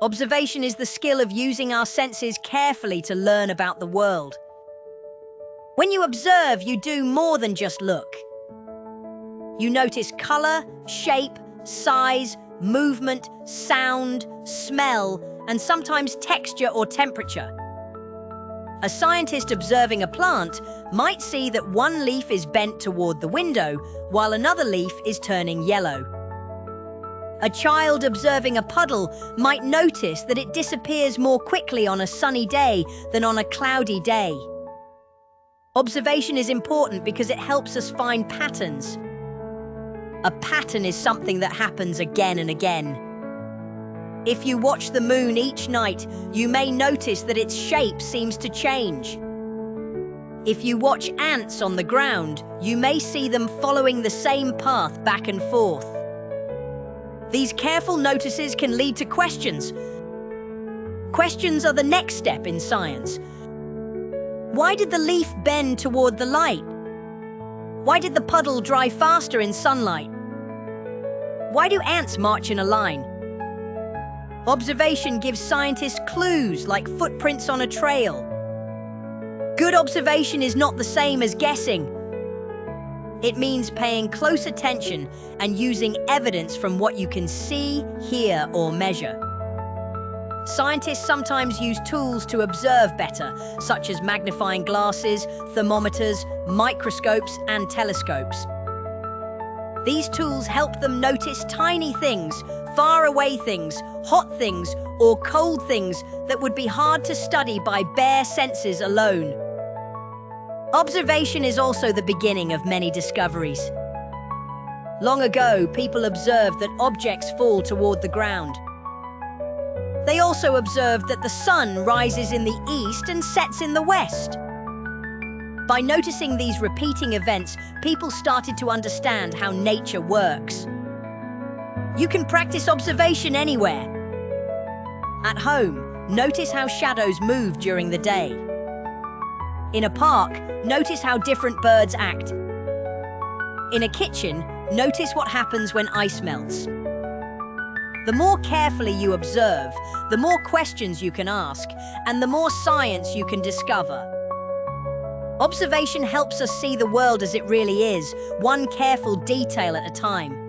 Observation is the skill of using our senses carefully to learn about the world. When you observe, you do more than just look. You notice color, shape, size, movement, sound, smell, and sometimes texture or temperature. A scientist observing a plant might see that one leaf is bent toward the window, while another leaf is turning yellow. A child observing a puddle might notice that it disappears more quickly on a sunny day than on a cloudy day. Observation is important because it helps us find patterns. A pattern is something that happens again and again. If you watch the moon each night, you may notice that its shape seems to change. If you watch ants on the ground, you may see them following the same path back and forth. These careful notices can lead to questions. Questions are the next step in science. Why did the leaf bend toward the light? Why did the puddle dry faster in sunlight? Why do ants march in a line? Observation gives scientists clues like footprints on a trail. Good observation is not the same as guessing. It means paying close attention and using evidence from what you can see, hear, or measure. Scientists sometimes use tools to observe better, such as magnifying glasses, thermometers, microscopes, and telescopes. These tools help them notice tiny things, faraway things, hot things, or cold things that would be hard to study by bare senses alone. Observation is also the beginning of many discoveries. Long ago, people observed that objects fall toward the ground. They also observed that the sun rises in the east and sets in the west. By noticing these repeating events, people started to understand how nature works. You can practice observation anywhere. At home, notice how shadows move during the day. In a park, notice how different birds act. In a kitchen, notice what happens when ice melts. The more carefully you observe, the more questions you can ask, and the more science you can discover. Observation helps us see the world as it really is, one careful detail at a time.